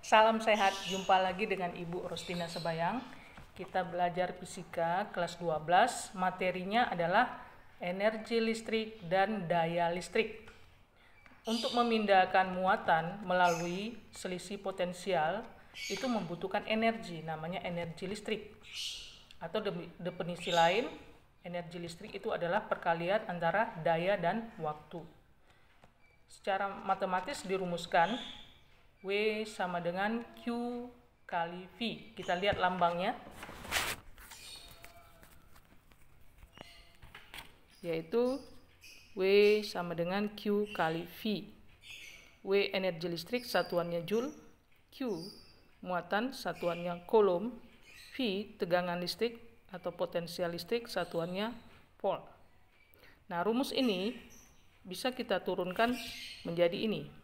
Salam sehat, jumpa lagi dengan Ibu Rostina Sebayang. Kita belajar fisika kelas 12, materinya adalah energi listrik dan daya listrik. Untuk memindahkan muatan melalui selisih potensial, itu membutuhkan energi, namanya energi listrik. Atau definisi lain, energi listrik itu adalah perkalian antara daya dan waktu. Secara matematis dirumuskan, W sama dengan Q kali V. Kita lihat lambangnya, yaitu W sama dengan Q kali V. W energi listrik satuannya Joule, Q muatan satuannya Coulomb, V tegangan listrik atau potensial listrik satuannya Volt. Nah, rumus ini bisa kita turunkan menjadi ini.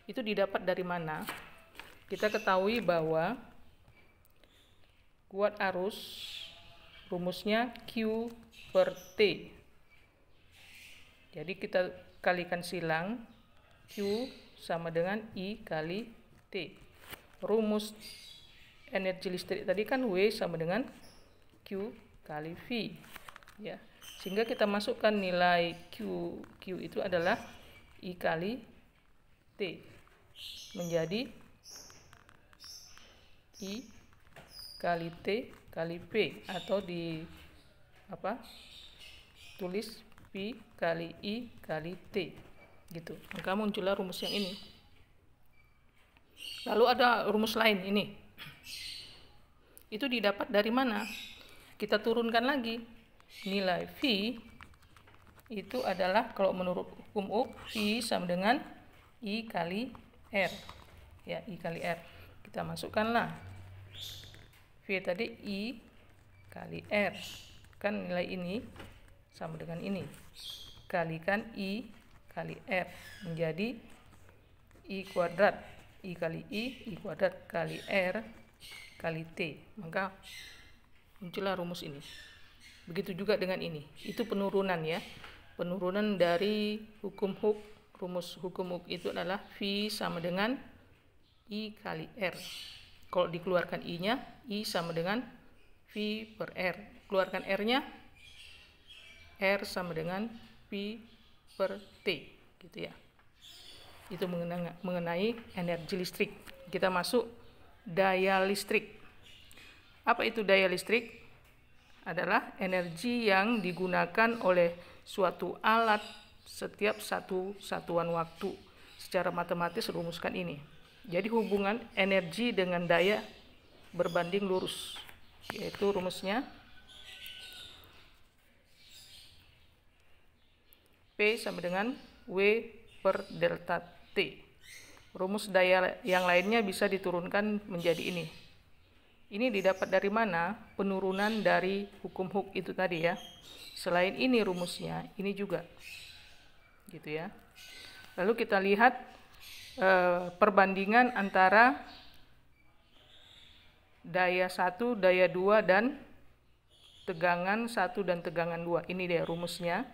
Itu didapat dari mana? Kita ketahui bahwa kuat arus rumusnya Q per T. Jadi kita kalikan silang, Q sama dengan I kali T. Rumus energi listrik tadi kan W sama dengan Q kali V. Ya. Sehingga kita masukkan nilai Q itu adalah I kali T. Menjadi I kali T kali P, atau tulis P kali I kali T gitu. Maka muncullah rumus yang ini. Lalu ada rumus lain ini. Itu didapat dari mana? Kita turunkan lagi. Nilai V itu adalah, kalau menurut hukum Ohm, V sama dengan I kali R. Ya, I kali R. Kita masukkanlah. V tadi I kali R. Kan nilai ini sama dengan ini. Kalikan I kali R menjadi I kuadrat. I kali I kuadrat kali R kali T. Maka muncullah rumus ini. Begitu juga dengan ini. Itu penurunan ya. Penurunan dari hukum Hooke. Rumus hukum Hooke itu adalah V sama dengan I kali R. Kalau dikeluarkan I-nya, I sama dengan V per R. Keluarkan R-nya, R sama dengan V per T. Gitu ya. Itu mengenai energi listrik. Kita masuk daya listrik. Apa itu daya listrik? Adalah energi yang digunakan oleh suatu alat setiap satu satuan waktu. Secara matematis rumuskan ini. Jadi hubungan energi dengan daya berbanding lurus. Yaitu rumusnya P sama dengan W per delta T. Rumus daya yang lainnya bisa diturunkan menjadi ini. Ini didapat dari mana? Penurunan dari hukum Hooke itu tadi ya. Selain ini rumusnya, ini juga. Gitu ya. Lalu kita lihat perbandingan antara daya 1, daya 2, dan tegangan 1 dan tegangan 2. Ini dia rumusnya.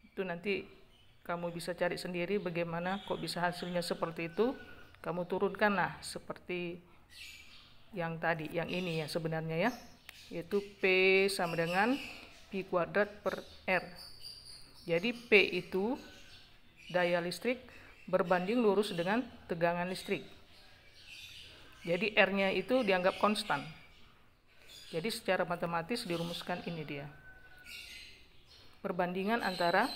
Itu nanti kamu bisa cari sendiri bagaimana kok bisa hasilnya seperti itu. Kamu turunkanlah seperti yang tadi, yang ini ya sebenarnya ya. Yaitu P sama dengan P kuadrat per R. Jadi P itu daya listrik berbanding lurus dengan tegangan listrik. Jadi R-nya itu dianggap konstan. Jadi secara matematis dirumuskan ini dia. Perbandingan antara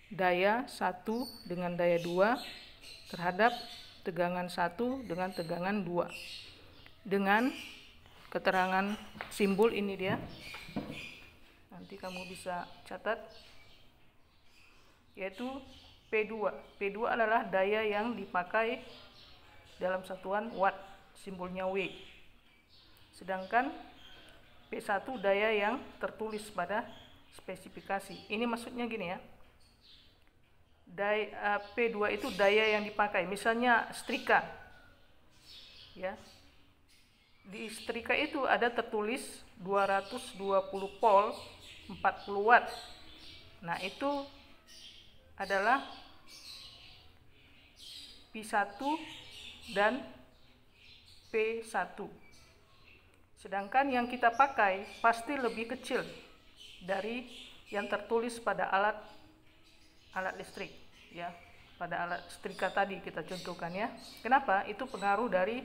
daya 1 dengan daya 2 terhadap tegangan 1 dengan tegangan 2. Dengan keterangan simbol ini dia. Nanti kamu bisa catat. Yaitu P2. P2 adalah daya yang dipakai dalam satuan watt, simbolnya W. Sedangkan P1 daya yang tertulis pada spesifikasi. Ini maksudnya gini ya. P2 itu daya yang dipakai. Misalnya setrika. Ya. Di setrika itu ada tertulis 220 volt 40 watt. Nah, itu adalah P1 dan P1. Sedangkan yang kita pakai pasti lebih kecil dari yang tertulis pada alat listrik, ya. Pada alat setrika tadi kita contohkan, ya. Kenapa? Itu pengaruh dari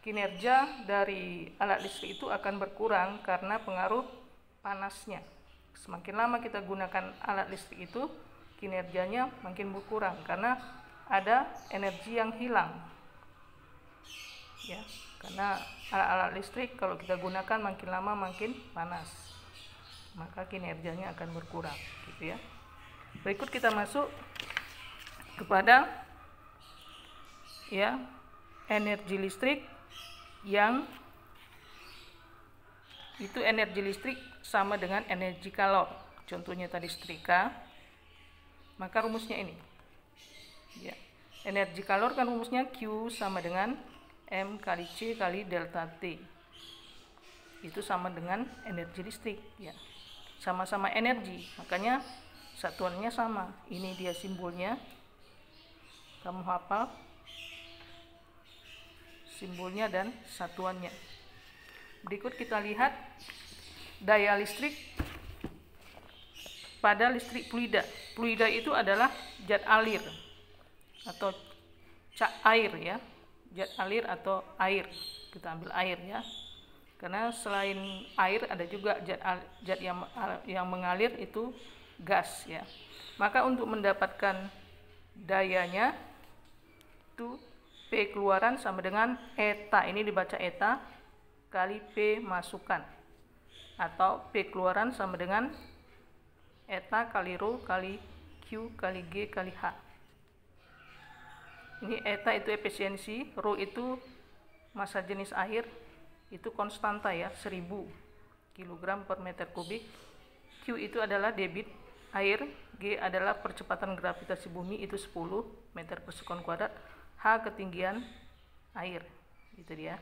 kinerja dari alat listrik itu akan berkurang karena pengaruh panasnya. Semakin lama kita gunakan alat listrik itu, kinerjanya makin berkurang karena ada energi yang hilang, ya. Karena alat-alat listrik kalau kita gunakan makin lama makin panas, maka kinerjanya akan berkurang, gitu ya. Berikut kita masuk kepada, ya, energi listrik yang itu energi listrik sama dengan energi kalor. Contohnya tadi setrika, maka rumusnya ini, ya. Energi kalor kan rumusnya Q sama dengan M kali C kali delta T. Itu sama dengan energi listrik, ya. Sama-sama energi, makanya satuannya sama. Ini dia simbolnya, kamu hafal simbolnya dan satuannya. Berikut kita lihat daya listrik pada listrik fluida. Fluida itu adalah zat alir atau air, ya. Zat alir atau air. Kita ambil air, ya. Karena selain air ada juga zat yang mengalir, itu gas, ya. Maka untuk mendapatkan dayanya itu P keluaran sama dengan eta, ini dibaca eta kali P masukan, atau P keluaran sama dengan eta kali rho kali Q kali G kali H. Ini eta itu efisiensi, rho itu massa jenis air, itu konstanta, ya, 1000 kg per meter kubik. Q itu adalah debit air, G adalah percepatan gravitasi bumi, itu 10 meter per sekon kuadrat, H ketinggian air. Itu dia.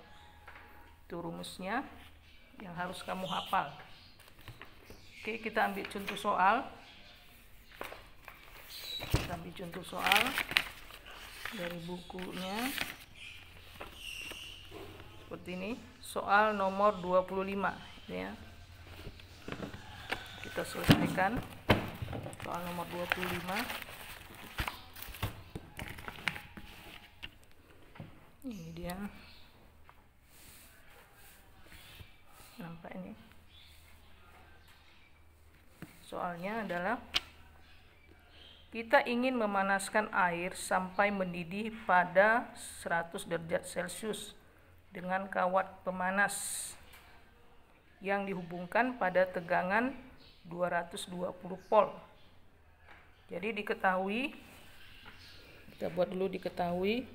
Itu rumusnya yang harus kamu hafal. Oke, kita ambil contoh soal. Kita ambil contoh soal dari bukunya. Seperti ini, soal nomor 25, ya. Kita selesaikan soal nomor 25. Ini dia. Nampak ini. Soalnya adalah kita ingin memanaskan air sampai mendidih pada 100 derajat Celcius dengan kawat pemanas yang dihubungkan pada tegangan 220 volt. Jadi diketahui, kita buat dulu diketahui,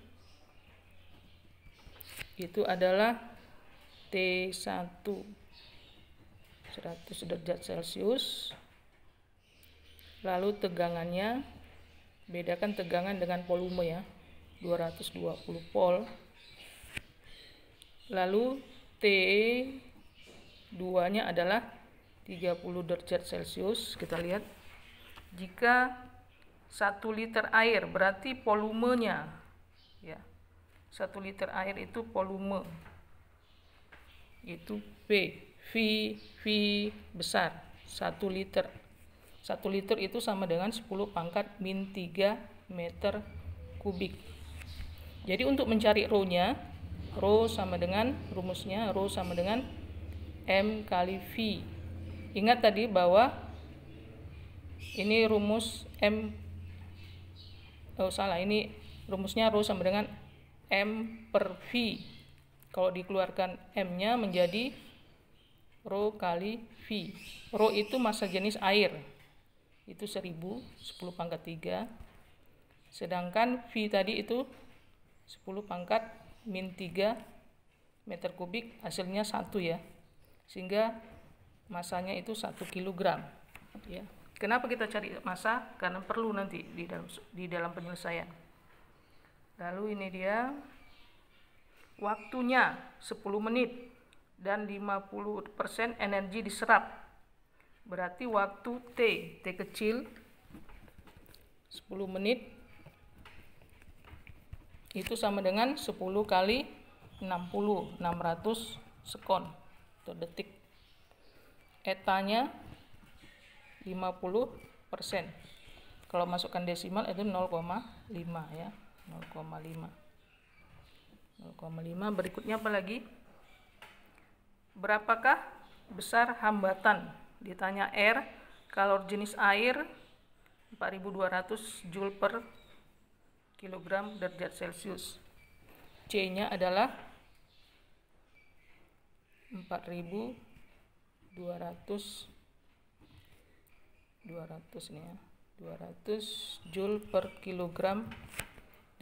itu adalah T1 100 derajat Celcius. Lalu tegangannya, bedakan tegangan dengan volume, ya, 220 volt. Lalu T2-nya adalah 30 derajat Celcius. Kita lihat, jika 1 liter air berarti volumenya, ya, 1 liter air itu volume, itu V besar, 1 liter. 1 liter itu sama dengan 10 pangkat min 3 meter kubik. Jadi untuk mencari rho-nya, rho sama dengan rumusnya, rho sama dengan M kali V. Ingat tadi bahwa ini rumus M, ini rumusnya rho sama dengan M per V. Kalau dikeluarkan M-nya menjadi rho kali V. Rho itu massa jenis air, itu 1000, 10 pangkat 3. Sedangkan V tadi itu 10 pangkat min 3 meter kubik, hasilnya 1, ya. Sehingga masanya itu 1 kg, ya. Kenapa kita cari massa? Karena perlu nanti di dalam penyelesaian. Lalu ini dia waktunya 10 menit dan 50% energi diserap. Berarti waktu T kecil 10 menit itu sama dengan 10 kali 60, 600 sekon atau detik. Etanya 50%. Kalau masukkan desimal itu 0,5 ya, 0,5. 0,5. Berikutnya apa lagi? Berapakah besar hambatan? Ditanya R, kalor jenis air 4200 Joule per kilogram derajat Celcius. C-nya adalah 4200 nih ya, 200 Joule per kilogram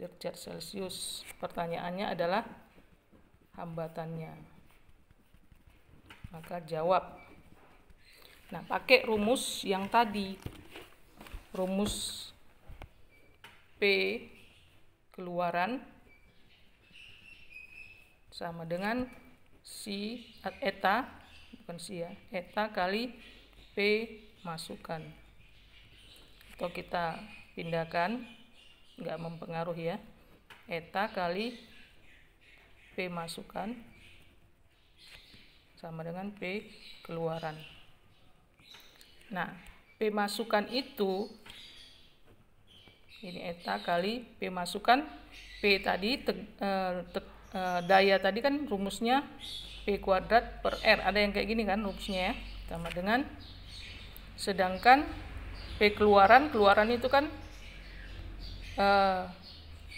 derajat Celcius. Pertanyaannya adalah hambatannya. Maka jawab. Nah, pakai rumus yang tadi. Rumus P keluaran sama dengan si eta, bukan si ya, eta kali P masukan. Atau kita pindahkan, nggak mempengaruhi ya, eta kali P masukan sama dengan P keluaran. Nah, P masukan itu ini eta kali P masukan. P tadi daya tadi kan rumusnya P kuadrat per R. Ada yang kayak gini kan rumusnya ya, sama dengan, sedangkan P keluaran itu kan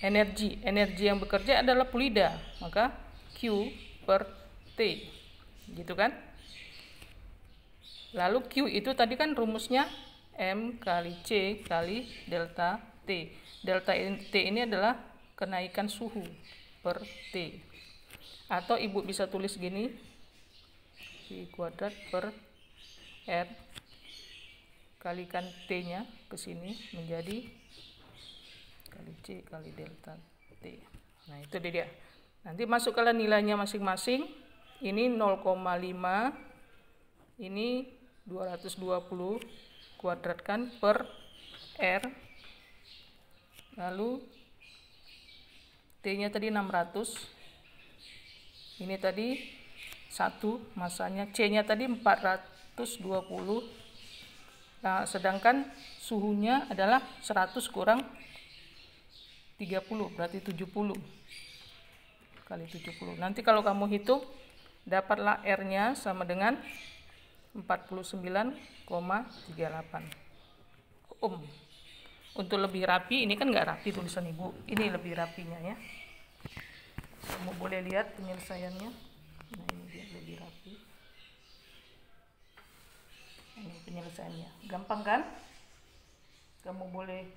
energi yang bekerja adalah fluida, maka Q per T, gitu kan. Lalu Q itu tadi kan rumusnya M kali C kali delta T. Delta T ini adalah kenaikan suhu per T. Atau ibu bisa tulis gini, P kuadrat per R, kalikan T-nya ke sini menjadi kali C kali delta T. Nah, itu dia. Nanti masukkan nilainya masing-masing. Ini 0,5, ini 220 kuadratkan per R. Lalu T-nya tadi 600. Ini tadi 1 masanya, C-nya tadi 420. Nah, sedangkan suhunya adalah 100 kurang 30, berarti 70 kali 70. Nanti kalau kamu hitung, dapatlah R-nya sama dengan 49,38 ohm. Untuk lebih rapi, ini kan nggak rapi tulisan ibu, ini lebih rapinya ya. Kamu boleh lihat penyelesaiannya. Nah, ini dia lebih rapi. Ini penyelesaiannya, gampang kan? Kamu boleh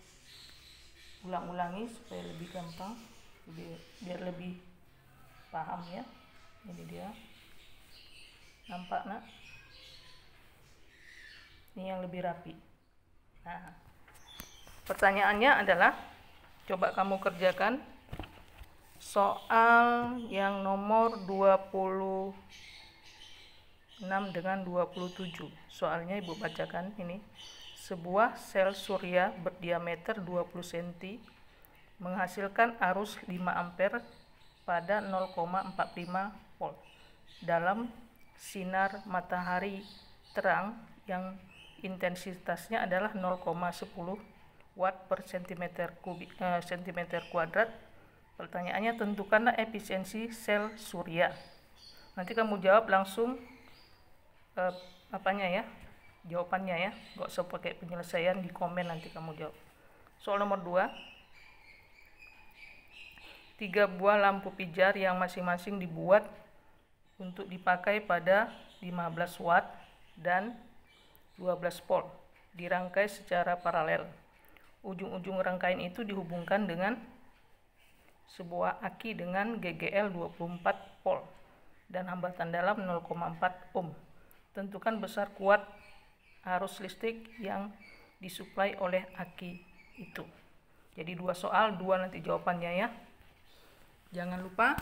ulang-ulangi supaya lebih gampang, biar lebih paham ya. Ini dia, nampak nak? Ini yang lebih rapi. Nah, pertanyaannya adalah, coba kamu kerjakan soal yang nomor 26 dengan 27. Soalnya ibu bacakan ini. Sebuah sel surya berdiameter 20 cm menghasilkan arus 5 ampere pada 0,45 volt dalam sinar matahari terang yang intensitasnya adalah 0,10 watt per cm kuadrat. Pertanyaannya, tentukanlah efisiensi sel surya. Nanti kamu jawab langsung jawabannya ya, nggak usah pakai penyelesaian di komen, nanti kamu jawab. Soal nomor 2, 3 buah lampu pijar yang masing-masing dibuat untuk dipakai pada 15 watt dan 12 volt dirangkai secara paralel. Ujung-ujung rangkaian itu dihubungkan dengan sebuah aki dengan GGL 24 volt dan hambatan dalam 0,4 ohm. Tentukan besar kuat arus listrik yang disuplai oleh aki itu. Jadi 2 soal, 2 nanti jawabannya ya. Jangan lupa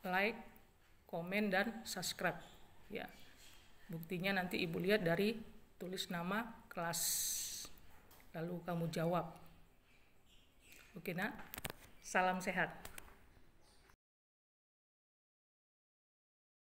like, komen, dan subscribe ya. Buktinya nanti ibu lihat dari tulis nama kelas, lalu kamu jawab. Oke nak, salam sehat.